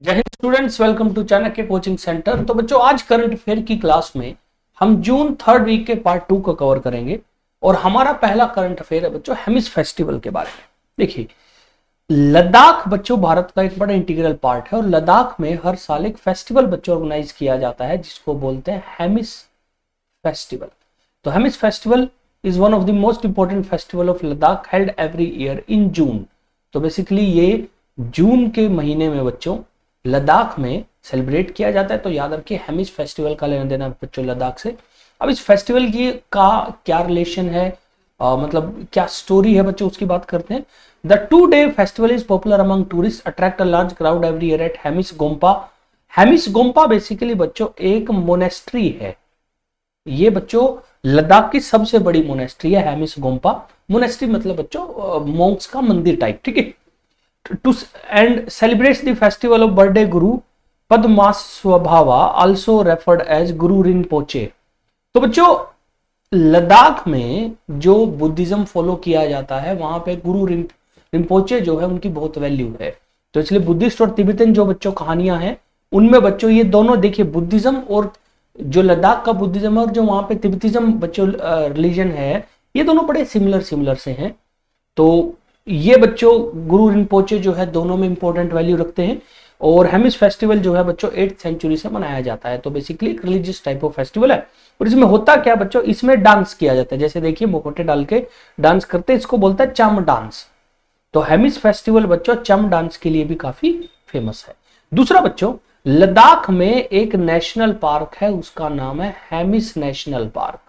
जय Hind students, welcome to Chanakya coaching centre. तो बच्चों, आज करंट अफेयर की क्लास में हम जून थर्ड वीक के पार्ट 2 को कवर करेंगे और हमारा पहला करंट अफेयर है बच्चों हेमिस फेस्टिवल के बारे में। देखिए, लद्दाख बच्चों भारत का एक बड़ा इंटीग्रल पार्ट है और लद्दाख में हर साल एक फेस्टिवल बच्चों ऑर्गेनाइज किया जाता है जिसको बोलते हैं हेमिस फेस्टिवल। तो Hemis festival is one of the most important festival of Ladakh held every year in June. तो बेसिकली ये जून के महीने में बच्चों लद्दाख में सेलिब्रेट किया जाता है। तो याद रखिए, हेमिस फेस्टिवल का लेना देना बच्चों लद्दाख से। अब इस फेस्टिवल की का क्या रिलेशन है, मतलब क्या स्टोरी है बच्चों, उसकी बात करते हैं। The 2 day festival is popular among tourist, attract a large crowd every year at Hemis Gompa. Hemis Gompa basically बच्चों एक मोनेस्ट्री है। ये बच्चों लद्दाख की सबसे बड़ी मोनेस्ट्री है हेमिस गोम्पा। मोनेस्ट्री मतलब बच्चों मोंक्स का मंदिर टाइप, ठीक है। To and celebrates the festival of birthday Guru Padmaswabhava, also referred as Guru Rinpoche। तो बच्चों लद्दाख में जो बुद्धिज्म फॉलो किया जाता है वहां पे गुरु रिम्पोचे जो है उनकी बहुत वैल्यू है। तो इसलिए बुद्धिस्ट और तिब्बतन जो बच्चों कहानियां हैं उनमें बच्चों ये दोनों देखिए, बुद्धिज्म और जो लद्दाख का बुद्धिज्म और जो वहां पे तिब्बतिज्म बच्चों रिलीजन है, ये दोनों बड़े सिमिलर से हैं। तो ये बच्चों गुरु रिम्पोचे जो है दोनों में इंपॉर्टेंट वैल्यू रखते हैं और हेमिस फेस्टिवल जो है बच्चों 8th सेंचुरी से मनाया जाता है। तो बेसिकली एक रिलीजियस टाइप ऑफ फेस्टिवल है और इसमें होता क्या बच्चों, इसमें डांस किया जाता है। जैसे देखिए मुखौटे डाल के डांस करते हैं, इसको बोलता है चम डांस। तो हेमिस फेस्टिवल बच्चों चम डांस के लिए भी काफी फेमस है। दूसरा बच्चों, लद्दाख में एक नेशनल पार्क है, उसका नाम है Hemis national park.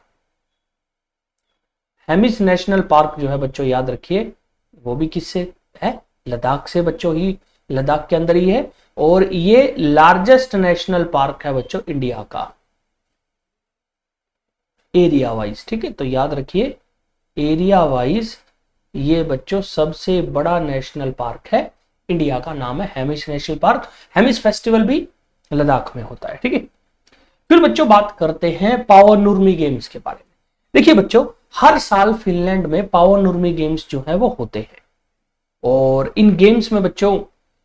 Hemis national park जो है बच्चों याद रखिए, वो भी किससे है, लद्दाख से बच्चों ही, लद्दाख के अंदर ही है और ये लार्जेस्ट नेशनल पार्क है बच्चों इंडिया का एरिया वाइज, ठीक है। तो याद रखिए एरिया वाइज ये बच्चों सबसे बड़ा नेशनल पार्क है इंडिया का, नाम है Hemis national park. Hemis festival भी लद्दाख में होता है, ठीक है। फिर बच्चों बात करते हैं पावर नुर्मी गेम्स के बारे में। देखिए बच्चों, हर साल फिनलैंड में पावर नुर्मी गेम्स जो है वो होते हैं और इन गेम्स में बच्चों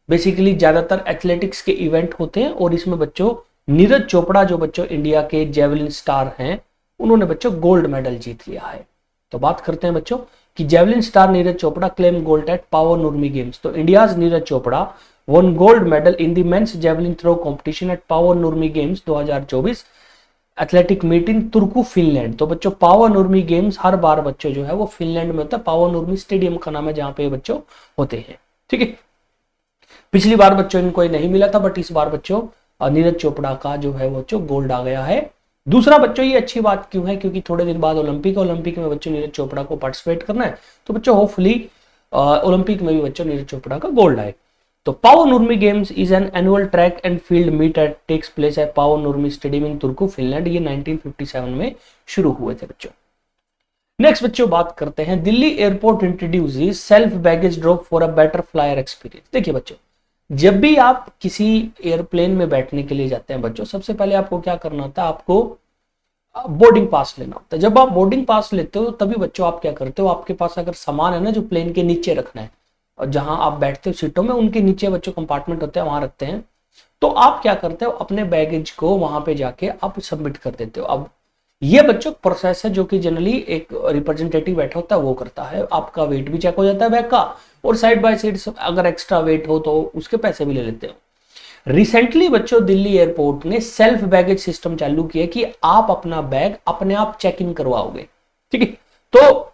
बेसिकली ज्यादातर एथलेटिक्स के इवेंट होते हैं और इसमें बच्चों नीरज चोपड़ा जो बच्चों इंडिया के जेवलिन स्टार हैं, उन्होंने बच्चों गोल्ड मेडल जीत लिया है। तो बात करते हैं बच्चों कि javelin star Neeraj Chopra claim gold at Paavo Nurmi Games. तो India's Neeraj Chopra won gold medal in the men's javelin throw competition at Paavo Nurmi Games 2024 athletic meet in Turku Finland. तो बच्चों पावर नुर्मी गेम्स हर बार बच्चों जो है वो फिनलैंड में होता है। पावर नुर्मी स्टेडियम का नाम है जहां पे बच्चों होते हैं, ठीक है। पिछली बार बच्चों इनको ये नहीं मिला था, बट इस बार बच्चों नीरज चोपड़ा का जो है बच्चों गोल्ड आ गया है। दूसरा बच्चों ये अच्छी बात क्यों है, क्योंकि थोड़े दिन बाद ओलंपिक में बच्चों नीरज चोपड़ा को पार्टिसिपेट करना है। तो बच्चों होपफुली ओलंपिक में भी बच्चों नीरज चोपड़ा का गोल्ड आए। तो Paavo Nurmi games is an annual track and field meet at takes place at Paavo Nurmi stadium in Turku Finland. ये 1957 में शुरू हुए थे बच्चों। नेक्स्ट बच्चों बात करते हैं, Delhi airport introduces self baggage drop for a better flyer experience. देखिए बच्चों, जब भी आप किसी एयरप्लेन में बैठने के लिए जाते हैं बच्चों, सबसे पहले आपको क्या करना होता है, आपको बोर्डिंग पास लेना होता है। जब आप बोर्डिंग पास लेते हो तभी बच्चों आप क्या करते हो, आपके पास अगर सामान है ना जो प्लेन के नीचे रखना है और जहां आप बैठते हो सीटों में, उनके नीचे बच्चों कंपार्टमेंट होते हैं, वहां रखते हैं। तो आप क्या करते हो, अपने बैगेज को वहां पे जाके आप सबमिट कर देते हो। अब ये बच्चों प्रोसेस है जो कि जनरली एक रिप्रेजेंटेटिव बैठा होता है वो करता है। आपका वेट भी चेक हो जाता है बैग का और साइड बाय साइड अगर एक्स्ट्रा वेट हो तो उसके पैसे भी ले लेते हो। रिसेंटली बच्चों दिल्ली एयरपोर्ट ने सेल्फ बैगेज सिस्टम चालू किया कि आप अपना बैग अपने आप चेक इन करवाओगे, ठीक है। तो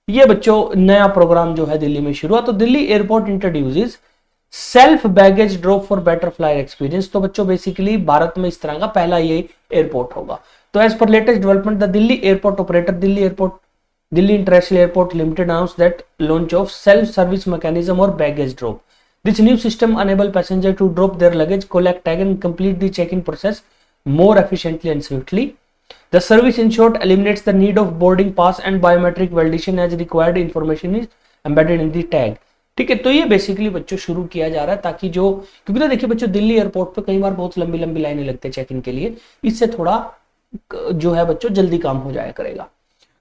ये बच्चों नया प्रोग्राम जो है दिल्ली में शुरू हुआ। तो Delhi airport introduces self baggage drop for better flyer experience. तो बच्चों बेसिकली भारत में इस तरह का पहला ये एयरपोर्ट होगा। तो as per latest development the Delhi airport operator Delhi international airport limited announced that launch of self service mechanism or baggage drop. This new system enable passenger to drop their luggage, collect tag and complete the check-in process more efficiently and swiftly. The service in short eliminates the need of boarding pass and biometric validation as required information is embedded in the tag. ठीक है। तो ये basically बच्चों शुरू किया जा रहा है ताकि जो, क्योंकि तो देखिए बच्चों दिल्ली एयरपोर्ट पे कई बार बहुत लंबी लंबी लाइनें लगते हैं चेक इन के लिए, इससे थोड़ा जो है बच्चों जल्दी काम हो जाया करेगा।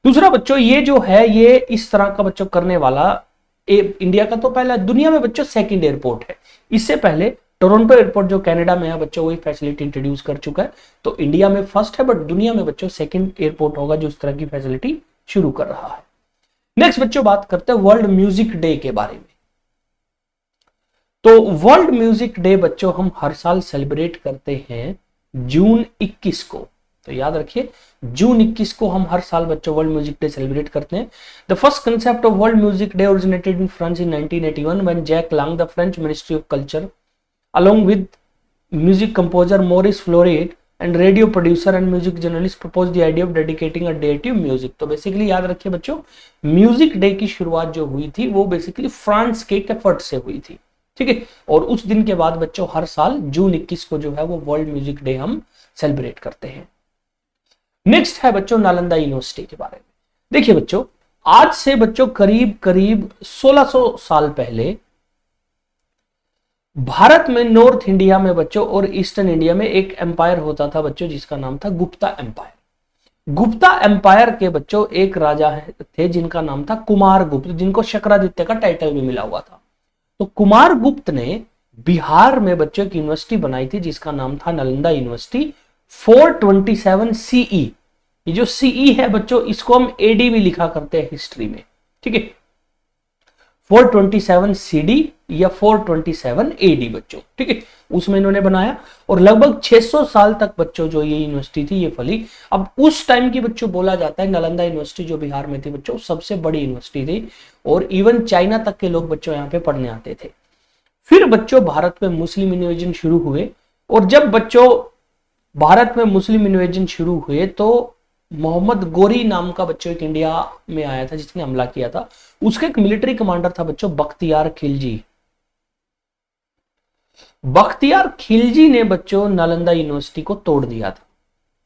दूसरा बच्चों ये जो है ये इस तरह का बच्चों करने वाला इंडिया का तो पहला, दुनिया में बच्चों सेकंड एयरपोर्ट है। इससे पहले टोरंटो एयरपोर्ट जो कनाडा में है बच्चों, वही फैसिलिटी इंट्रोड्यूस कर चुका है। तो इंडिया में फर्स्ट है, बट दुनिया में बच्चों सेकंड एयरपोर्ट होगा जो इस तरह की फैसिलिटी शुरू कर रहा है। नेक्स्ट बच्चों बात करते हैं वर्ल्ड म्यूजिक डे के बारे में। तो वर्ल्ड म्यूजिक डे बच्चों हम हर साल सेलिब्रेट करते हैं जून 21 को। तो याद रखिए जून 21 को हम हर साल बच्चों वर्ल्ड म्यूजिक डे सेलिब्रेट करते हैं। The first concept of world music day originated in France in 1981 when Jack Lang the French ministry of culture along with music composer Maurice Floret and radio producer and music journalist proposed the idea of dedicating a day to music। तो basically याद रखिए बच्चों music day की शुरुआत जो हुई थी वो बेसिकली फ्रांस के एफर्ट से हुई थी, ठीक है। और उस दिन के बाद बच्चों हर साल जून 21 को जो है वो वर्ल्ड म्यूजिक डे हम सेलिब्रेट करते हैं। नेक्स्ट है बच्चों नालंदा यूनिवर्सिटी के बारे में। देखिए बच्चों आज से बच्चों करीब करीब 1600 साल पहले भारत में नॉर्थ इंडिया में बच्चों और ईस्टर्न इंडिया में एक एम्पायर होता था बच्चों जिसका नाम था गुप्ता एम्पायर। गुप्ता एम्पायर के बच्चों एक राजा थे जिनका नाम था कुमार गुप्त, जिनको शक्रादित्य का टाइटल भी मिला हुआ था। तो कुमार गुप्त ने बिहार में बच्चों की यूनिवर्सिटी बनाई थी जिसका नाम था नालंदा यूनिवर्सिटी 427 सीई। ये जो सीई है बच्चों इसको हम एडी भी लिखा करते हैं हिस्ट्री में, ठीक है। 427 सीडी या 427 एडी बच्चों, ठीक है, उसमें इन्होंने बनाया और लगभग 600 साल तक बच्चों जो ये यूनिवर्सिटी थी ये फली। अब उस टाइम की बच्चों बोला जाता है नालंदा यूनिवर्सिटी जो बिहार में थी बच्चों सबसे बड़ी यूनिवर्सिटी थी और इवन चाइना तक के लोग बच्चों यहाँ पे पढ़ने आते थे। फिर बच्चों भारत में मुस्लिम इन्वेजन शुरू हुए और जब बच्चों भारत में मुस्लिम इन्वेजन शुरू हुए तो मोहम्मद गोरी नाम का बच्चों एक इंडिया में आया था जिसने हमला किया था। उसका एक मिलिट्री कमांडर था बच्चों बख्तियार खिलजी। बख्तियार खिलजी ने बच्चों नालंदा यूनिवर्सिटी को तोड़ दिया था,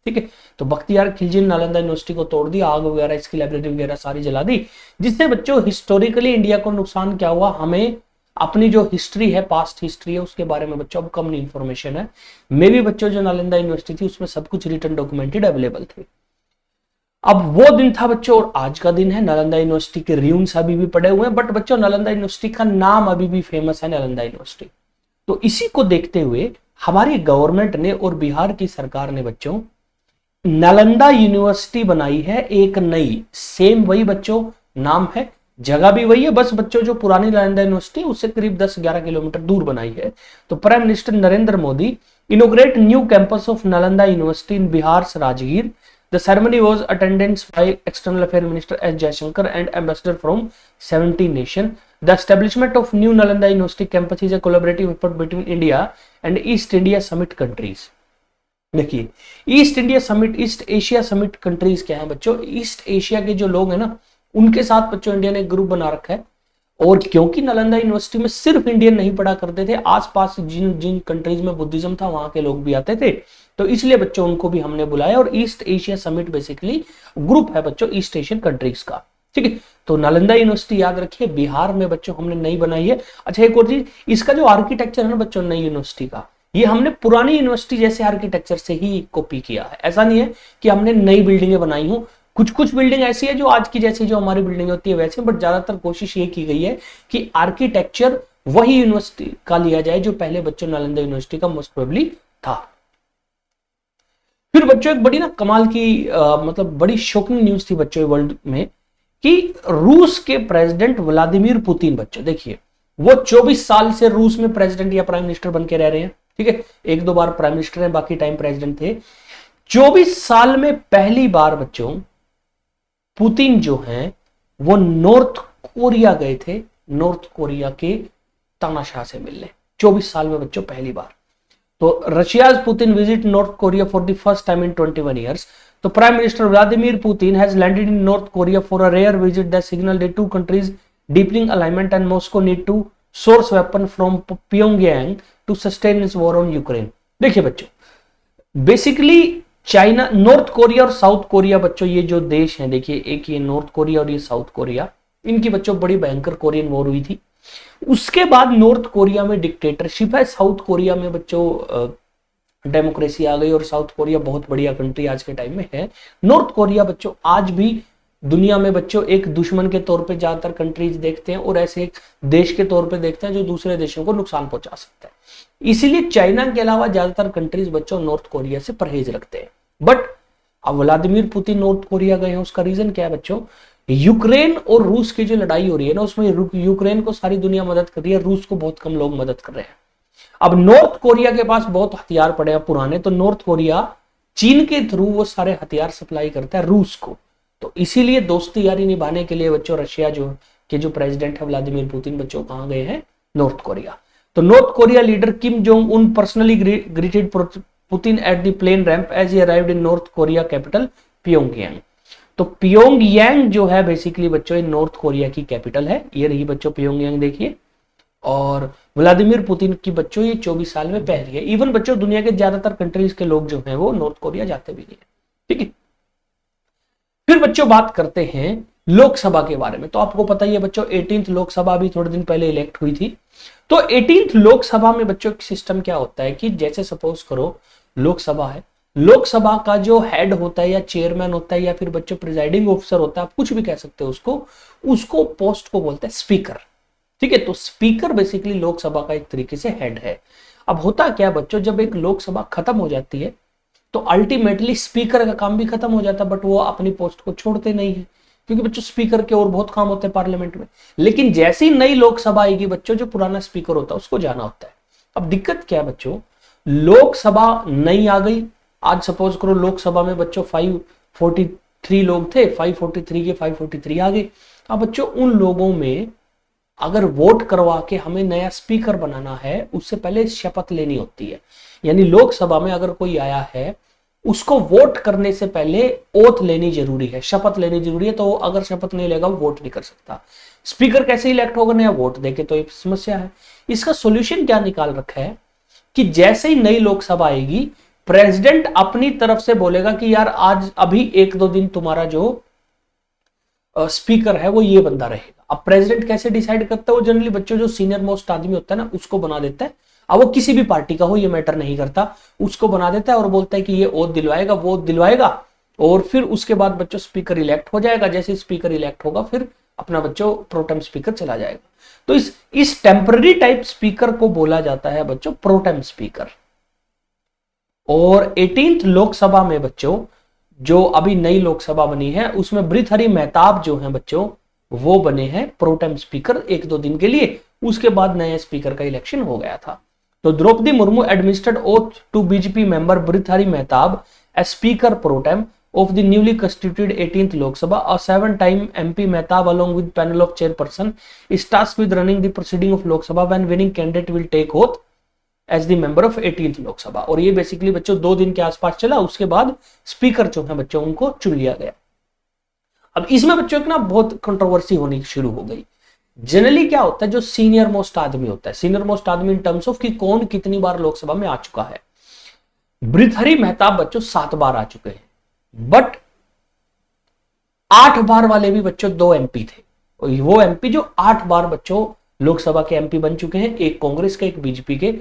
ठीक है। तो बख्तियार खिलजी ने नालंदा यूनिवर्सिटी को तोड़ दिया, आग वगैरह इसकी लाइब्रेरी वगैरह सारी जला दी, जिससे बच्चों हिस्टोरिकली इंडिया को नुकसान क्या हुआ, हमें अपनी जो हिस्ट्री है पास्ट हिस्ट्री है उसके बारे में बच्चों अब कम इंफॉर्मेशन है। मे भी बच्चों जो नालंदा यूनिवर्सिटी थी उसमें सब कुछ रिटन डॉक्यूमेंटेड अवेलेबल थे। अब वो दिन था बच्चों और आज का दिन है। नालंदा यूनिवर्सिटी के रूइंस अभी भी पड़े हुए हैं बट बच्चों नालंदा यूनिवर्सिटी का नाम अभी भी फेमस है नालंदा यूनिवर्सिटी। तो इसी को देखते हुए हमारी गवर्नमेंट ने और बिहार की सरकार ने बच्चों नालंदा यूनिवर्सिटी बनाई है एक नई, सेम वही बच्चों नाम है, जगह भी वही है, बस बच्चों जो पुरानी नालंदा यूनिवर्सिटी उससे करीब 10-11 किलोमीटर दूर बनाई है। तो prime minister Narendra Modi इनोग्रेट new campus of Nalanda university in Bihar Rajgir. The ceremony was attended by External Affairs Minister S. Jaishankar and ambassador from 17 nations. The establishment of new Nalanda University campus is a collaborative effort between India and East India Summit countries. देखिए east India summit, east Asia summit countries क्या है बच्चों, east Asia के जो लोग हैं ना उनके साथ बच्चों इंडिया ने ग्रुप बना रखा है। और क्योंकि नालंदा यूनिवर्सिटी में सिर्फ इंडियन नहीं पढ़ा करते थे, आसपास जिन जिन कंट्रीज में बुद्धिज्म था वहां के लोग भी आते थे, तो इसलिए बच्चों उनको भी हमने बुलाया। और east Asia summit basically group है बच्चों ईस्ट एशियन कंट्रीज का, ठीक है। तो नालंदा यूनिवर्सिटी याद रखिए बिहार में बच्चों हमने नई बनाई है। अच्छा एक और चीज, इसका जो आर्किटेक्चर है ना बच्चों नई यूनिवर्सिटी का, ये हमने पुरानी यूनिवर्सिटी जैसे आर्किटेक्चर से ही कॉपी किया है। ऐसा नहीं है कि हमने नई बिल्डिंगें बनाई हूं, कुछ कुछ बिल्डिंग ऐसी है जो आज की जैसी जो हमारी बिल्डिंग होती है वैसे, बट ज्यादातर कोशिश ये की गई है कि आर्किटेक्चर वही यूनिवर्सिटी का लिया जाए जो पहले बच्चों नालंदा यूनिवर्सिटी का मोस्ट प्रोबेबली था। फिर बच्चों एक बड़ी ना कमाल की मतलब बड़ी शॉकिंग न्यूज थी बच्चों वर्ल्ड में कि रूस के प्रेसिडेंट व्लादिमीर पुतिन, बच्चों देखिए वो 24 साल से रूस में प्रेसिडेंट या प्राइम मिनिस्टर बन के रह रहे हैं, ठीक है। एक दो बार प्राइम मिनिस्टर हैं, बाकी टाइम प्रेसिडेंट थे। 24 साल में पहली बार बच्चों पुतिन जो हैं वो नॉर्थ कोरिया गए थे, नॉर्थ कोरिया के तानाशाह से मिलने 24 साल में बच्चों पहली बार। तो Russia's Putin visit North Korea for the first time in 21 years। तो prime minister Vladimir Putin has landed in North Korea for a rare visit that signal the two countries deepening alignment and Moscow need to source weapon from Pyongyang to sustain its war on Ukraine. देखिए बच्चों basically China, North Korea और South Korea बच्चों ये जो देश हैं, देखिए एक ये नॉर्थ कोरिया और ये साउथ कोरिया, इनकी बच्चों बड़ी भयंकर कोरियन वॉर हुई थी। उसके बाद नॉर्थ कोरिया में डिक्टेटरशिप है, साउथ कोरिया में बच्चों डेमोक्रेसी आ गई और साउथ कोरिया बहुत बढ़िया कंट्री आज के टाइम में है। नॉर्थ कोरिया बच्चों आज भी दुनिया में बच्चों एक दुश्मन के तौर पे ज्यादातर कंट्रीज देखते हैं और ऐसे एक देश के तौर पे देखते हैं जो दूसरे देशों को नुकसान पहुंचा सकता है। इसीलिए चाइना के अलावा ज्यादातर कंट्रीज बच्चों नॉर्थ कोरिया से परहेज रखते हैं। बट अब व्लादिमीर पुतिन नॉर्थ कोरिया गए हैं, उसका रीजन क्या है बच्चों? यूक्रेन और रूस की जो लड़ाई हो रही है ना, उसमें यूक्रेन को सारी दुनिया मदद कर रही है, रूस को बहुत कम लोग मदद कर रहे हैं। अब नॉर्थ कोरिया के पास बहुत हथियार पड़े हैं पुराने, तो नॉर्थ कोरिया चीन के थ्रू वो सारे हथियार सप्लाई करता है रूस को। तो इसीलिए दोस्ती यारी निभाने के लिए बच्चों रशिया जो प्रेसिडेंट है व्लादिमीर पुतिन बच्चों कहां गए हैं? North Korea. तो North Korea leader Kim Jong Un personally greeted Putin at the plane ramp as he arrived in North Korea capital Pyongyang. तो प्योंगयांग जो है बेसिकली बच्चों नॉर्थ कोरिया की कैपिटल है। ये रही बच्चों प्योंगयांग, देखिए। और व्लादिमीर पुतिन की बच्चों ये 24 साल में पहली है। इवन बच्चों दुनिया के ज्यादातर कंट्रीज के लोग जो हैं वो नॉर्थ कोरिया जाते भी नहीं है, ठीक है। फिर बच्चों बात करते हैं लोकसभा के बारे में। तो आपको पता ही है बच्चों 18th लोकसभा अभी थोड़े दिन पहले इलेक्ट हुई थी। तो 18th लोकसभा में बच्चों सिस्टम क्या होता है कि जैसे सपोज करो लोकसभा है, लोकसभा का जो हेड होता है या चेयरमैन होता है या फिर बच्चों प्रिजाइडिंग ऑफिसर होता है, आप कुछ भी कह सकते हो उसको पोस्ट को बोलते हैं स्पीकर, ठीक है। तो स्पीकर बेसिकली लोकसभा का एक तरीके से हेड है। अब होता क्या बच्चों, जब एक लोकसभा खत्म हो जाती है तो अल्टीमेटली स्पीकर का काम भी खत्म हो जाता है, बट वो अपनी पोस्ट को छोड़ते नहीं है, क्योंकि बच्चों स्पीकर के और बहुत काम होते हैं पार्लियामेंट में। लेकिन जैसी नई लोकसभा आएगी बच्चों, जो पुराना स्पीकर होता है उसको जाना होता है। अब दिक्कत क्या है बच्चों, लोकसभा नई आ गई। आज सपोज करो लोकसभा में बच्चों 543 लोग थे, 543 के 543 आ गए। अब बच्चों उन लोगों में अगर वोट करवा के हमें नया स्पीकर बनाना है, उससे पहले शपथ लेनी होती है। यानी लोकसभा में अगर कोई आया है, उसको वोट करने से पहले ओथ लेनी जरूरी है, शपथ लेनी जरूरी है। तो अगर शपथ नहीं लेगा वो वोट नहीं कर सकता। स्पीकर कैसे इलेक्ट होगा? नया वोट देके, तो एक समस्या है। इसका सोल्यूशन क्या निकाल रखा है कि जैसे ही नई लोकसभा आएगी, प्रेसिडेंट अपनी तरफ से बोलेगा कि यार आज अभी 1-2 दिन तुम्हारा जो स्पीकर है वो ये बंदा रहेगा। अब प्रेसिडेंट कैसे डिसाइड करता है? वो जनरली बच्चों जो सीनियर मोस्ट आदमी होता है ना, उसको बना देता है। अब वो किसी भी पार्टी का हो, ये मैटर नहीं करता, उसको बना देता है और बोलता है कि ये ओथ दिलवाएगा, वो दिलवाएगा, और फिर उसके बाद बच्चों स्पीकर इलेक्ट हो जाएगा। जैसे स्पीकर इलेक्ट होगा फिर अपना बच्चों प्रोटेम स्पीकर चला जाएगा। तो इस टेम्पररी टाइप स्पीकर को बोला जाता है बच्चों प्रोटेम स्पीकर। और 18th लोकसभा में बच्चों जो अभी नई लोकसभा बनी है, उसमें भृतहरि मेहताब जो हैं बच्चों वो बने हैं प्रोटेम स्पीकर 1-2 दिन के लिए। उसके बाद नए स्पीकर का इलेक्शन हो गया था। तो Draupadi Murmu administered oath to BJP member Bhartruhari Mahtab as speaker pro tem of the newly constituted 18th Lok Sabha. A 7-time MP Mehtab along with panel of chairperson is tasked with running the proceeding of Lok Sabha when winning candidate will take oath as the member of 18th Lok Sabha. और ये basically बच्चों 2 दिन के आसपास चला। उसके बाद speaker जो है बच्चों उनको चुन लिया गया। अब इसमें बच्चों की ना बहुत कंट्रोवर्सी होनी शुरू हो गई। जनरली क्या होता है, जो सीनियर मोस्ट आदमी होता है, सीनियर मोस्ट आदमी इन टर्म्स ऑफ कि कौन कितनी बार लोकसभा में आ चुका है। भृतहरि मेहताब बच्चों 7 बार आ चुके हैं, बट 8 बार वाले भी बच्चों 2 एमपी थे। वो एमपी जो 8 बार बच्चों लोकसभा के एमपी बन चुके हैं, एक कांग्रेस के एक बीजेपी के।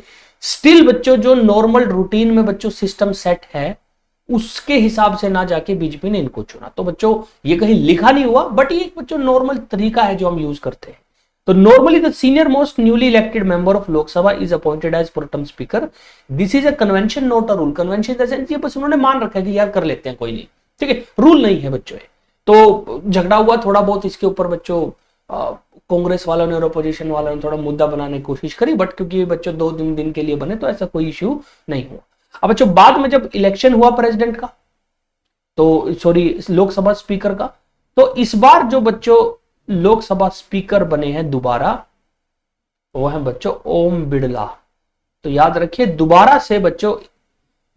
स्टिल बच्चों जो नॉर्मल रूटीन में बच्चों सिस्टम सेट है उसके हिसाब से ना जाके बीजेपी ने इनको चुना। तो बच्चों ये कहीं लिखा नहीं हुआ, बट ये एक बच्चों नॉर्मल तरीका है जो हम यूज करते हैं। तो normally the senior most newly elected member of Lok Sabha is appointed as pro tem speaker. This is a convention not a rule. Convention ये बस उन्होंने मान रखा है कि यार कर लेते हैं, कोई नहीं, ठीक है, रूल नहीं है बच्चों। तो झगड़ा हुआ थोड़ा बहुत इसके ऊपर बच्चों, कांग्रेस वालों ने और अपोजिशन वालों ने थोड़ा मुद्दा बनाने की कोशिश करी, बट क्योंकि ये बच्चों 2 दिन के लिए बने तो ऐसा कोई इश्यू नहीं हुआ। अब बच्चों बाद में जब इलेक्शन हुआ प्रेसिडेंट का, तो सॉरी लोकसभा स्पीकर का, तो इस बार जो बच्चों लोकसभा स्पीकर बने हैं दोबारा, वो है बच्चों ओम बिड़ला। तो याद रखिए दोबारा से बच्चों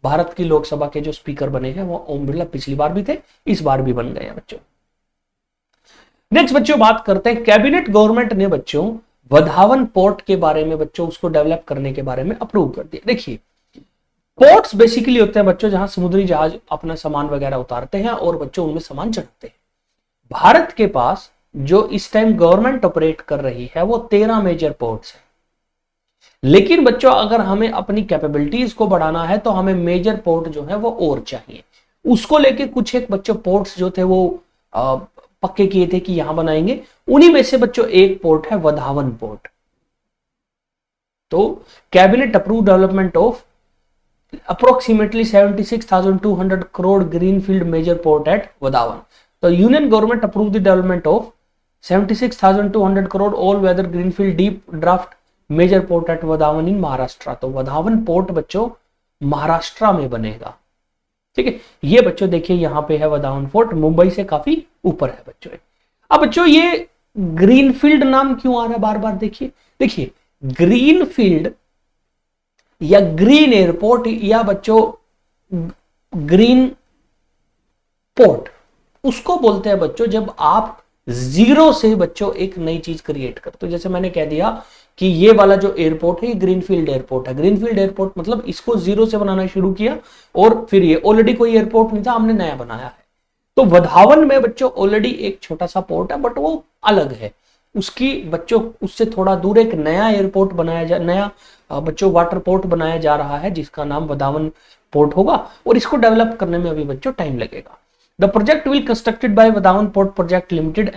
भारत की लोकसभा के जो स्पीकर बने हैं वो ओम बिड़ला पिछली बार भी थे, इस बार भी बन गए हैं बच्चों। नेक्स्ट बच्चों बात करते हैं कैबिनेट गवर्नमेंट ने बच्चों वधावन पोर्ट के बारे में बच्चों उसको डेवलप करने के बारे में अप्रूव कर दिया। देखिए पोर्ट्स बेसिकली होते हैं बच्चों जहां समुद्री जहाज अपना सामान वगैरह उतारते हैं और बच्चों उनमें सामान चढ़ाते हैं। भारत के पास जो इस टाइम गवर्नमेंट ऑपरेट कर रही है वो 13 मेजर पोर्ट्स हैं। लेकिन बच्चों अगर हमें अपनी कैपेबिलिटीज को बढ़ाना है तो हमें मेजर पोर्ट जो है वो और चाहिए। उसको लेके कुछ एक बच्चों पोर्ट्स जो थे वो पक्के किए थे कि यहां बनाएंगे। उन्हीं में से बच्चों एक पोर्ट है वधावन पोर्ट। तो cabinet approve development of approximately 76,200 crore greenfield major port at Vadhavan. तो union government approve the development of 76,200 crore all weather greenfield deep draft major port at Vadhavan in Maharashtra. तो वधावन पोर्ट बच्चों महाराष्ट्र में बनेगा। ठीक है, ये बच्चों देखिए यहां पे है वधावन पोर्ट, मुंबई से काफी ऊपर है बच्चों। अब बच्चों ये ग्रीनफील्ड नाम क्यों आ रहा है बार बार, देखिए ग्रीनफील्ड या ग्रीन एयरपोर्ट या बच्चों ग्रीन पोर्ट उसको बोलते हैं बच्चों जब आप जीरो से बच्चों एक नई चीज क्रिएट करते हो। जैसे मैंने कह दिया कि ये वाला जो एयरपोर्ट है ये ग्रीनफील्ड एयरपोर्ट है। ग्रीनफील्ड एयरपोर्ट मतलब इसको जीरो से बनाना शुरू किया और फिर ये ऑलरेडी कोई एयरपोर्ट नहीं था, हमने नया बनाया है। तो वधावन में बच्चों ऑलरेडी एक छोटा सा पोर्ट है बट वो अलग है, उसकी बच्चों उससे थोड़ा दूर एक नया एयरपोर्ट नया बच्चों वाटर पोर्ट बनाया जा रहा है जिसका नाम वधावन पोर्ट होगा और इसको डेवलप करने में अभी बच्चों टाइम लगेगा। The project will constructed by Vadhavan Port Project Limited,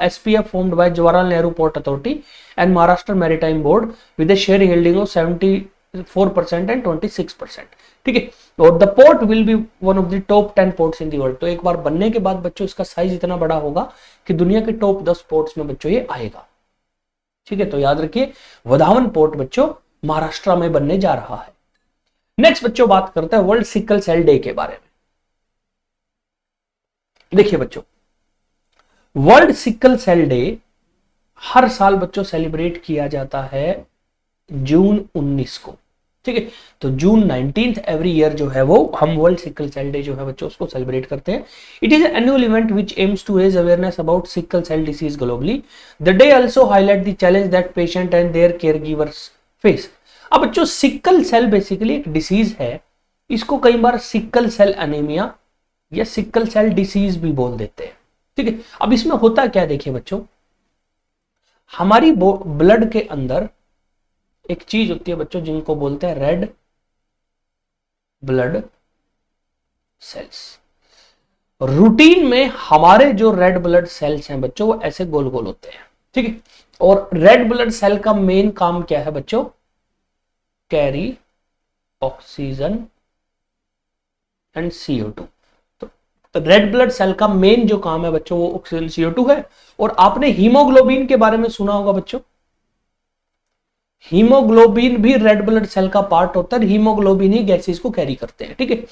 SPF formed by Jawaharlal Nehru Port Authority and Maharashtra Maritime Board with a share holding of 74% and 26%। ठीक है, और the port will be one of the top 10 ports in the world। तो एक बार बनने के बाद बच्चों इसका साइज इतना बड़ा होगा कि दुनिया के टॉप 10 पोर्ट्स में बच्चों ये आएगा। ठीक है, तो याद रखिए वधावन पोर्ट बच्चों महाराष्ट्र में बनने जा रहा है। नेक्स्ट बच्चों बात करते हैं वर्ल्ड सिकल सेल डे के बारे में। देखिए बच्चों वर्ल्ड सिकल सेल डे हर साल बच्चों सेलिब्रेट किया जाता है जून 19 को। ठीक है, तो जून 19 एवरी ईयर जो है वो हम वर्ल्ड सिकल सेल डे जो है बच्चों उसको सेलिब्रेट करते हैं। It is an annual event which aims to raise awareness about sickle cell disease globally. The day also highlight the challenge that patient and their care givers face. अब बच्चों sickle cell basically एक disease है, इसको कई बार sickle cell anaemia या sickle cell disease भी बोल देते हैं। ठीक है, अब इसमें होता क्या देखिए बच्चों, हमारी ब्लड के अंदर एक चीज होती है बच्चों जिनको बोलते हैं रेड ब्लड सेल्स। रूटीन में हमारे जो रेड ब्लड सेल्स हैं बच्चों वो ऐसे गोल गोल होते हैं। ठीक है, और रेड ब्लड सेल का मेन काम क्या है बच्चों, carry oxygen and CO2। Red blood cell का मेन जो काम है बच्चों वो ऑक्सीजन CO2 है। और आपने हीमोग्लोबिन के बारे में सुना होगा बच्चों, हीमोग्लोबिन भी रेड ब्लड सेल का पार्ट होता है, हीमोग्लोबिन ही गैसेस को कैरी करते हैं। ठीक है,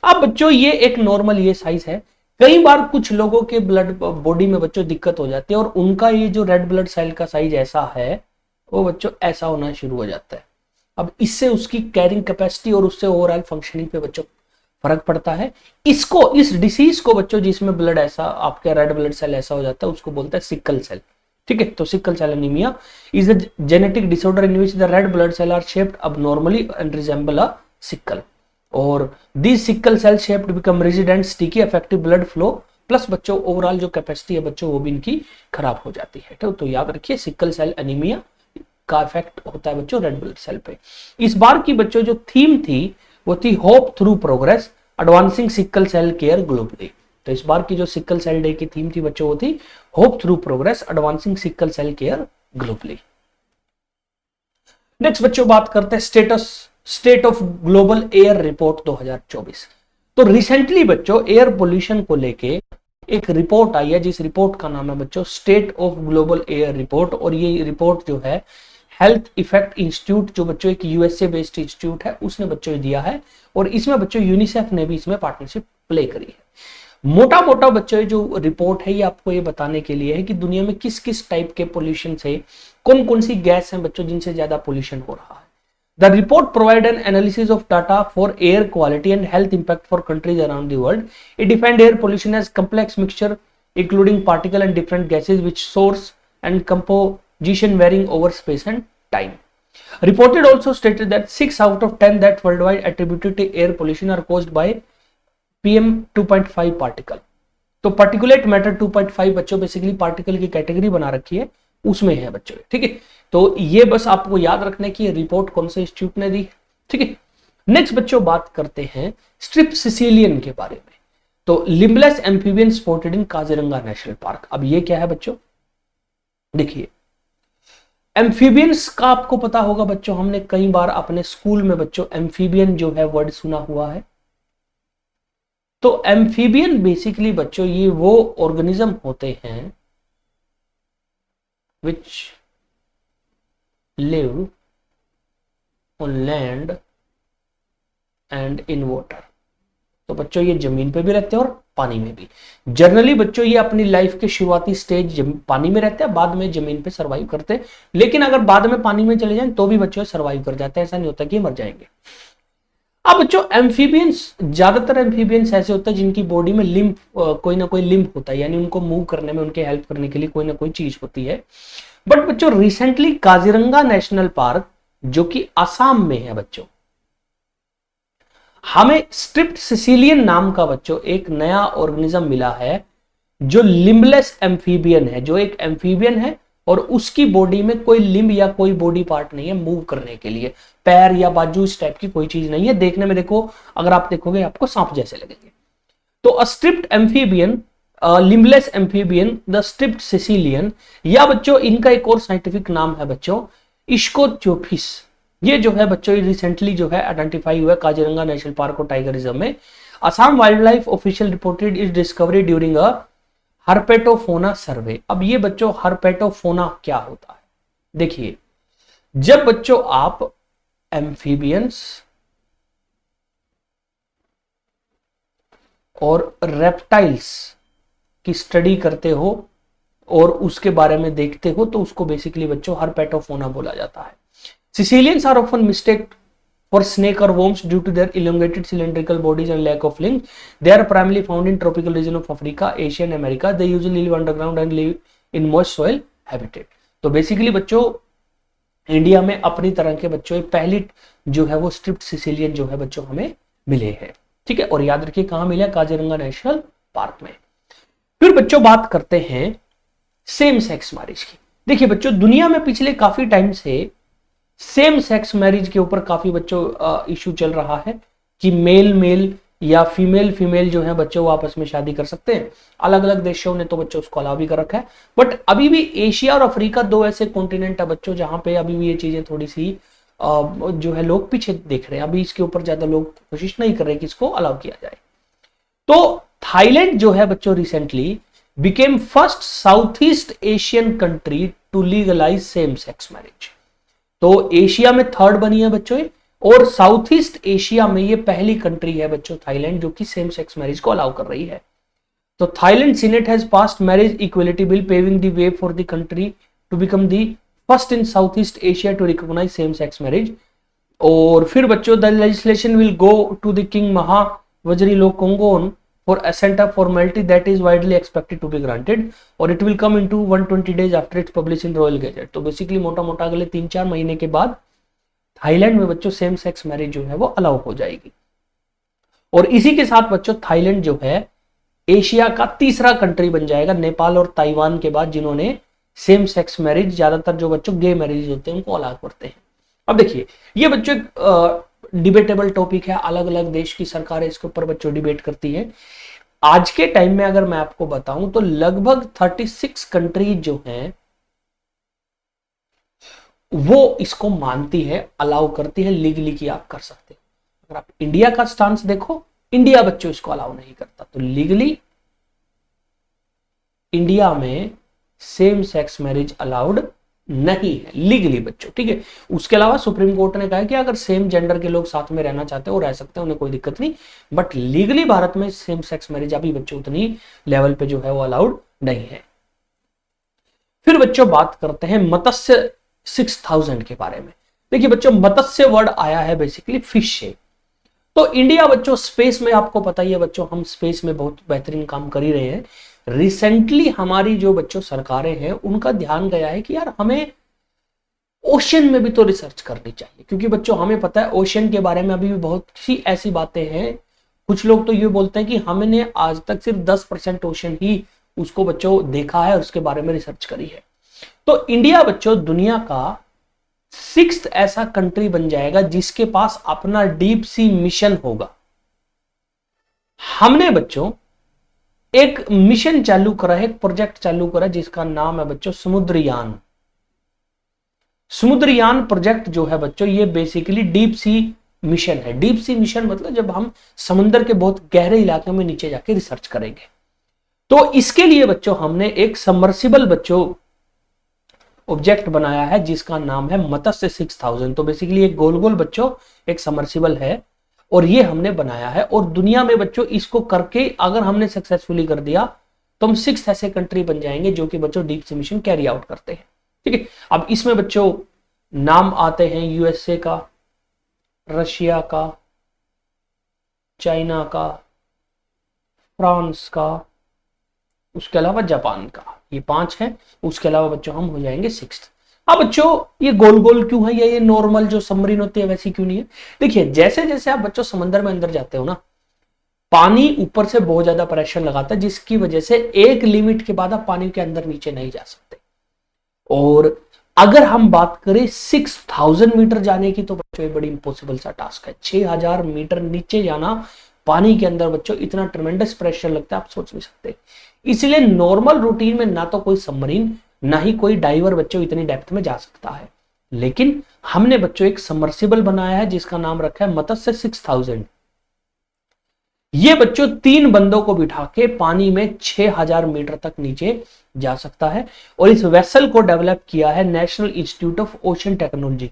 अब बच्चों ये एक नॉर्मल ये साइज है। कई बार कुछ लोगों के ब्लड बॉडी में बच्चों दिक्कत हो जाती है और उनका ये जो रेड ब्लड सेल का साइज ऐसा है वो बच्चों ऐसा होना शुरू हो जाता है। अब इससे उसकी कैरिंग कैपेसिटी और उससे ओवरऑल फंक्शनिंग पे बच्चों फर्क पड़ता है। इसको इस डिसीज को बच्चों जिसमें ब्लड ऐसा आपका रेड ब्लड सेल ऐसा हो जाता है उसको बोलते हैं सिकल सेल। ठीक है, तो sickle cell anaemia is a genetic disorder in which the red blood cell are shaped abnormally and resemble a sickle, और these sickle cell shaped become rigid and sticky, affecting blood flow plus बच्चों overall जो capacity है बच्चों वो भी इनकी खराब हो जाती है। तो याद रखिए सिकल सेल एनीमिया का इफेक्ट होता है बच्चों रेड ब्लड सेल पे। इस बार की बच्चों जो थीम थी वो थी hope through progress advancing sickle cell care globally. तो इस बार की जो सिकल सेल डे की थीम थी बच्चों वो थी hope through progress advancing sickle cell care globally. Next बच्चों बात करते हैं state of global air report 2024। तो रिसेंटली बच्चों एयर पोल्यूशन को लेके एक रिपोर्ट आई है जिस रिपोर्ट का नाम है बच्चों state of global air report. और ये रिपोर्ट जो है हेल्थ इफेक्ट इंस्टीट्यूट जो बच्चों एक यूएसए बेस्ड इंस्टीट्यूट है उसने बच्चों दिया है और इसमें बच्चों यूनिसेफ ने भी इसमें पार्टनरशिप प्ले करी है। मोटा मोटा बच्चों जो रिपोर्ट है ये आपको ये बताने के लिए है कि दुनिया में किस किस टाइप के पोल्यूशन से कौन कौन सी गैस हैं बच्चों जिनसे ज्यादा पोल्यूशन हो रहा है। The report provide an analysis of data for air quality and health impact for countries around the world. It defined air pollution as complex mixture including particle and different gases which source and composition varying over space and time. Reported also stated that 6 out of 10 that worldwide attributed to air pollution are caused by PM 2.5 particle. तो particulate matter 2.5 बच्चों basically particle की category बना रखी है उसमें है बच्चों। ठीक है, तो ये बस आपको याद रखने की रिपोर्ट कौन से इंस्टीट्यूट ने दी। ठीक है, नेक्स्ट बच्चों बात करते हैं स्ट्रिप सिसिलियन के बारे में। तो limbless amphibian spotted in Kaziranga national park. अब ये क्या है बच्चों, देखिए एम्फीबियंस का आपको पता होगा बच्चों, हमने कई बार अपने स्कूल में बच्चों एम्फीबियन जो है वर्ड सुना हुआ है। तो एम्फीबियन बेसिकली बच्चों ये वो ऑर्गेनिज्म होते हैं which live on land and in water. तो बच्चों ये जमीन पे भी रहते हैं और पानी में भी। जनरली बच्चों ये अपनी लाइफ के शुरुआती स्टेज पानी में रहते हैं, बाद में जमीन पे सरवाइव करते हैं, लेकिन अगर बाद में पानी में चले जाएं तो भी बच्चों सरवाइव कर जाते हैं, ऐसा नहीं होता कि मर जाएंगे। अब बच्चों एम्फीबियंस, ज्यादातर एम्फीबियंस ऐसे होते हैं जिनकी बॉडी में लिम्फ, कोई ना कोई लिम्फ होता है, यानी उनको मूव करने में, उनके हेल्प करने के लिए कोई ना कोई चीज होती है। बट बच्चों रिसेंटली काजीरंगा नेशनल पार्क जो कि असम में है बच्चों, हमें स्ट्रिप्ट सिसिलियन नाम का बच्चों एक नया ऑर्गेनिज्म मिला है जो लिम्बलेस एम्फीबियन है, जो एक एम्फीबियन है और उसकी बॉडी में कोई लिम्ब या कोई बॉडी पार्ट नहीं है मूव करने के लिए, पैर या बाजू इस टाइप की कोई चीज नहीं है। देखने में देखो, अगर आप देखोगे आपको सांप जैसे लगेंगे। तो a striped amphibian, limbless amphibian, the striped caecilian, या बच्चों इनका एक और साइंटिफिक नाम है बच्चों इश्कोथ्योपिस। ये जो है बच्चों रिसेंटली जो है आइडेंटिफाई हुआ है काजीरंगा नेशनल पार्क और टाइगर रिजर्व में। Assam wild life official reported is discovery during a herpetofauna survey. अब ये बच्चों हर्पेटोफोना क्या होता है, देखिए जब बच्चों आप एम्फीबियंस और रेप्टाइल्स की स्टडी करते हो और उसके बारे में देखते हो तो उसको बेसिकली बच्चों हर्पेटोफोना बोला जाता है। Sicilians are often mistaken for snake or worms due to their elongated cylindrical bodies and lack of limbs. They are primarily found in tropical region of Africa, Asia and America. They usually live underground and live in moist soil habitat. तो basically बच्चों India में अपनी तरह के बच्चों पहली जो है वो स्ट्रिप्ट सिसिलियन जो है बच्चों हमें मिले हैं, ठीक है। और याद रखिए कहां मिले, काजीरंगा नेशनल पार्क में। फिर बच्चों बात करते हैं सेम सेक्स मैरिज की। देखिए बच्चों दुनिया में पिछले काफी टाइम से सेम सेक्स मैरिज के ऊपर काफी बच्चों इशू चल रहा है कि मेल मेल या फीमेल फीमेल जो है बच्चों वो आपस में शादी कर सकते हैं। अलग अलग देशों ने तो बच्चों उसको अलाउ भी कर रखा है, बट अभी भी एशिया और अफ्रीका दो ऐसे कॉन्टिनेंट है बच्चों जहां पे अभी भी ये चीजें थोड़ी सी जो है लोग पीछे देख रहे हैं। अभी इसके ऊपर ज्यादा लोग कोशिश नहीं कर रहे कि इसको अलाउ किया जाए। तो थाईलैंड जो है बच्चों recently became first South East Asian country to legalise same sex marriage. तो एशिया में थर्ड बनी है बच्चों और साउथ ईस्ट एशिया में ये पहली कंट्री है बच्चों थाईलैंड जो कि सेम सेक्स मैरिज को अलाउ कर रही है। तो Thailand senate has passed marriage equality bill paving the way for the country to become the first in South East Asia to recognise same sex marriage. और फिर बच्चों the legislation will go to the king Maha Vajiralongkorn for assent of formality that is widely expected to be granted और it will come into 120 days after it's published in Royal Gazette। तो basically मोटा मोटा अगले 3-4 महीने के बाद Thailand में बच्चों सेम सेक्स मैरिज जो है वो अलाउ हो जाएगी। और इसी के साथ बच्चों थाईलैंड जो है एशिया का तीसरा कंट्री बन जाएगा नेपाल और ताइवान के बाद जिन्होंने सेम सेक्स मैरिज, ज्यादातर जो बच्चों गे मैरिज होते हैं उनको अलाउ करते हैं। अब देखिए ये बच्चों डिबेटेबल टॉपिक है, अलग अलग देश की सरकारें इसके ऊपर बच्चों डिबेट करती है। आज के टाइम में अगर मैं आपको बताऊं तो लगभग 36 कंट्रीज जो हैं वो इसको मानती है, अलाउ करती है लीगली कि आप कर सकते हैं। अगर आप इंडिया का स्टांस देखो, इंडिया बच्चों इसको अलाउ नहीं करता। तो लीगली इंडिया में सेम सेक्स मैरिज अलाउड नहीं है लीगली बच्चों, ठीक है। उसके अलावा सुप्रीम कोर्ट ने कहा कि अगर सेम जेंडर के लोग साथ में रहना चाहते हैं वो रह सकते हैं, उन्हें कोई दिक्कत नहीं, बट लीगली भारत में सेम सेक्स मैरिज अभी बच्चों उतनी लेवल पे जो है वो अलाउड नहीं है। फिर बच्चों बात करते हैं मत्स्य 6000 के बारे में। देखिए बच्चों मत्स्य वर्ड आया है बेसिकली फिश से। तो इंडिया बच्चों स्पेस में, आपको पता ही है बच्चों हम स्पेस में बहुत बेहतरीन काम कर ही रहे हैं। रिसेंटली हमारी जो बच्चों सरकारें हैं उनका ध्यान गया है कि यार हमें ओशन में भी तो रिसर्च करनी चाहिए, क्योंकि बच्चों हमें पता है ओशन के बारे में अभी भी बहुत सी ऐसी बातें हैं। कुछ लोग तो ये बोलते हैं कि हमने आज तक सिर्फ 10% ओशन ही उसको बच्चों देखा है और उसके बारे में रिसर्च करी है। तो इंडिया बच्चों दुनिया का 6th ऐसा कंट्री बन जाएगा जिसके पास अपना डीप सी मिशन होगा। हमने बच्चों एक मिशन चालू करा है, एक प्रोजेक्ट चालू करा जिसका नाम है बच्चों समुद्रयान। समुद्रयान प्रोजेक्ट जो है बच्चों, ये बेसिकली डीप सी मिशन है। डीप सी मिशन मतलब जब हम समुद्र के बहुत गहरे इलाके में नीचे जाके रिसर्च करेंगे। तो इसके लिए बच्चों हमने एक सबमर्सिबल बच्चों ऑब्जेक्ट बनाया है जिसका नाम है मत्स्य 6000। तो बेसिकली एक गोल गोल बच्चों एक सबमर्सिबल है और ये हमने बनाया है। और दुनिया में बच्चों इसको करके अगर हमने सक्सेसफुली कर दिया तो हम 6 ऐसे कंट्री बन जाएंगे जो कि बच्चों deep sea mission carry out करते हैं। ठीक है, अब इसमें बच्चों नाम आते हैं यूएसए का, रशिया का, चाइना का, फ्रांस का, उसके अलावा जापान का, ये 5 हैं। उसके अलावा बच्चों हम हो जाएंगे 6th। अब बच्चों ये गोल गोल क्यों है या ये नॉर्मल जो सबमरीन होती है वैसी क्यों नहीं है? देखिए जैसे जैसे आप बच्चों समंदर में अंदर जाते हो ना, पानी ऊपर से बहुत ज्यादा प्रेशर लगाता है जिसकी वजह से एक लिमिट के बाद आप पानी के अंदर नीचे नहीं जा सकते। और अगर हम बात करें 6000 मीटर जाने की तो बच्चों ये बड़ी इंपॉसिबल सा टास्क है। 6000 मीटर नीचे जाना पानी के अंदर बच्चों, इतना ट्रेमेंडस प्रेशर लगता है आप सोच नहीं सकते। इसलिए नॉर्मल रूटीन में ना तो कोई सबमरीन ना ही कोई डाइवर बच्चों इतनी डेप्थ में जा सकता है। लेकिन हमने बच्चों एक सबमर्सिबल बनाया है जिसका नाम रखा है मत्स्य 6000। ये बच्चों 3 बंदों को बिठा के पानी में 6000 मीटर तक नीचे जा सकता है। और इस वेसल को डेवलप किया है national institute of ocean technology.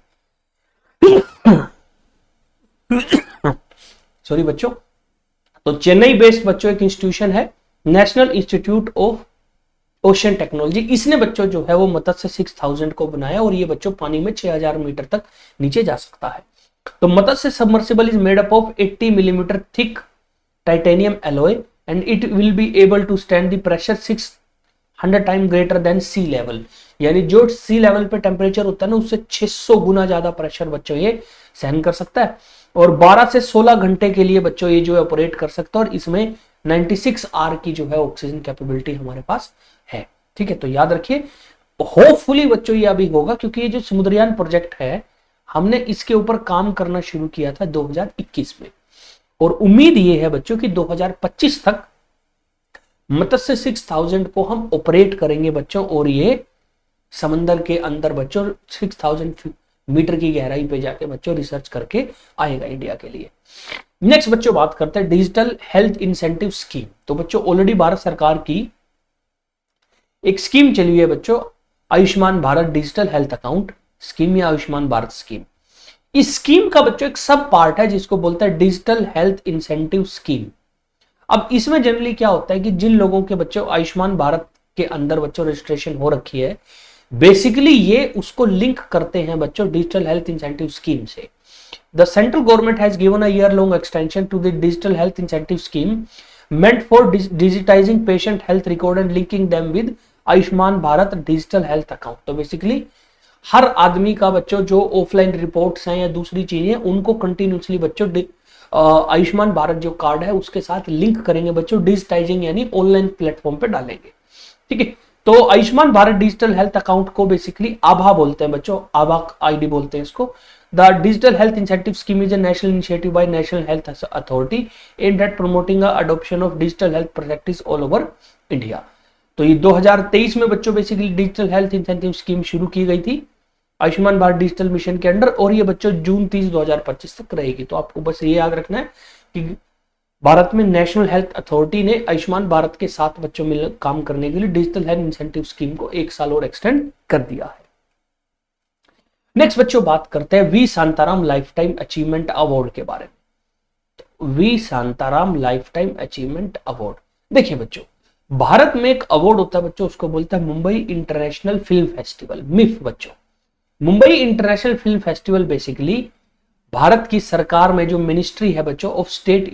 Sorry बच्चों, तो चेन्नई बेस्ड बच्चों एक इंस्टीट्यूशन है national institute of ocean technology. इसने बच्चों जो है वो मत्स्य 6000 को बनाया और ये बच्चों पानी में 6000 मीटर तक नीचे जा सकता है। तो Matsya submersible is made up of 80 millimetre thick titanium alloy and it will be able to stand the pressure 600 time greater than sea level. यानी जो सी लेवल पे टेम्परेचर होता है ना उससे 600 गुना ज्यादा प्रेशर बच्चों ये सहन कर सकता है। और 12 से 16 घंटे के लिए बच्चों ये जो है ऑपरेट कर सकता है। और इसमें 96 आर की जो है ऑक्सीजन कैपेबिलिटी हमारे पास है। ठीक है, तो याद रखिए होपफुली बच्चों ये अभी होगा क्योंकि ये जो समुद्रयान प्रोजेक्ट है हमने इसके ऊपर काम करना शुरू किया था 2021 में। और उम्मीद ये है बच्चों कि 2025 तक मत्स्य 6000 को हम ऑपरेट करेंगे बच्चों। और ये समंदर के अंदर बच्चों 6000 मीटर की गहराई पे जाके बच्चों रिसर्च करके आएगा इंडिया के लिए। नेक्स्ट बच्चों बात करते हैं डिजिटल हेल्थ इंसेंटिव स्कीम। तो बच्चों ऑलरेडी भारत सरकार की एक स्कीम चली हुई है बच्चों, Ayushman Bharat digital health account scheme या आयुष्मान भारत स्कीम। इस स्कीम का बच्चों एक सब पार्ट है जिसको बोलते हैं डिजिटल हेल्थ इंसेंटिव स्कीम। अब इसमें जनरली क्या होता है कि जिन लोगों के बच्चों आयुष्मान भारत के अंदर बच्चों रजिस्ट्रेशन हो रखी है, बेसिकली ये उसको लिंक करते हैं बच्चों डिजिटल हेल्थ इंसेंटिव स्कीम से। The central government has given a year long extension to the digital health incentive scheme meant for digitizing patient health record and linking them with Ayushman Bharat digital health account. तो basically हर आदमी का बच्चों जो offline reports हैं या दूसरी चीजें उनको कंटिन्यूसली बच्चों आयुष्मान भारत जो कार्ड है उसके साथ लिंक करेंगे बच्चों, डिजिटाइजिंग यानी ऑनलाइन प्लेटफॉर्म पे डालेंगे। ठीक है, तो Ayushman Bharat digital health account को बेसिकली आभा बोलते हैं बच्चों, आभा आईडी बोलते हैं इसको। The digital health incentive scheme is a national initiative by national health authority aimed at promoting adoption of digital health practice all over India. तो ये 2023 में बच्चों basically digital health incentive scheme शुरू की गई थी आयुष्मान भारत डिजिटल मिशन के under और ये बच्चों जून 30 2025 तक रहेगी। तो आपको बस ये याद रखना है कि भारत में नेशनल हेल्थ अथॉरिटी ने आयुष्मान भारत के साथ बच्चों में काम करने के लिए डिजिटल हेल्थ इंसेंटिव स्कीम को 1 साल और एक्सटेंड कर दिया है। नेक्स्ट बच्चों बात करते हैं V Shantaram life time achievement award के बारे में। V Shantaram life time achievement award, देखिए बच्चों भारत में एक अवार्ड होता है बच्चों उसको बोलता है Mumbai international film festival, MIFF बच्चों। Mumbai international film festival basically Bharat की सरकार में जो मिनिस्ट्री है बच्चों of state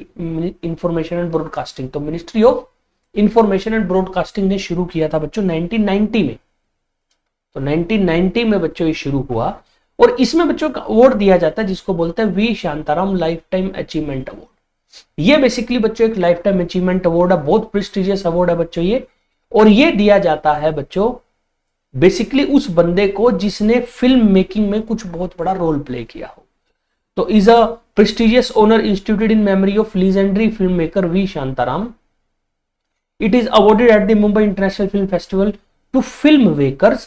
information and broadcasting, तो ministry of information and broadcasting ने शुरू किया था बच्चों 1990 में। तो 1990 में बच्चों ये शुरू हुआ और इसमें बच्चों का अवार्ड दिया जाता है जिसको बोलते हैं V Shantaram life time achievement award. ये बेसिकली बच्चों एक लाइफ टाइम अचीवमेंट अवार्ड है, बहुत प्रेस्टिजियस अवार्ड है बच्चों ये। और ये दिया जाता है बच्चों बेसिकली उस बंदे को जिसने फिल्म मेकिंग में कुछ बहुत बड़ा रोल प्ले किया हो। तो is a prestigious honour instituted in memory of legendary film maker V Shantaram. It is awarded at the Mumbai International Film Festival to filmmakers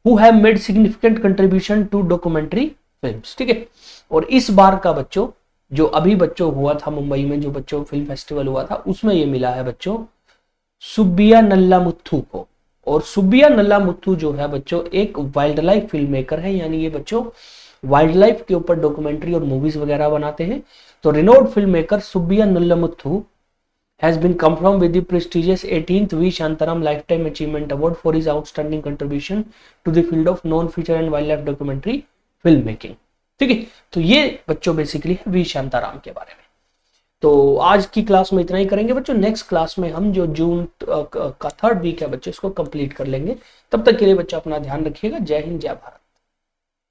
who have made significant contribution to documentary films. ठीक है, और इस बार का बच्चों जो अभी बच्चों हुआ था मुंबई में, जो बच्चों फिल्म फेस्टिवल हुआ था, उसमें ये मिला है बच्चों सुब्बिया नल्लामुथु को। और सुब्बिया नल्लामुथु जो है बच्चों एक वाइल्ड लाइफ फिल्म मेकर है, यानी ये बच्चों वाइल्ड लाइफ के ऊपर डॉक्यूमेंट्री और मूवीज वगैरह बनाते हैं। तो renowned film maker Subbiah Nallamuthu has been confirmed with the prestigious 18th V Shantaram Lifetime Achievement Award for his outstanding contribution to the field of non-feature and wildlife documentary filmmaking। ठीक है, तो ये बच्चों बेसिकली है वी शांताराम के बारे में। तो आज की क्लास में इतना ही करेंगे बच्चों। नेक्स्ट क्लास में हम जो जून का 3rd वीक है बच्चों, इसको कंप्लीट कर लेंगे। तब तक के लिए बच्चों अपना ध्यान रखिएगा। जय हिंद, जय भारत।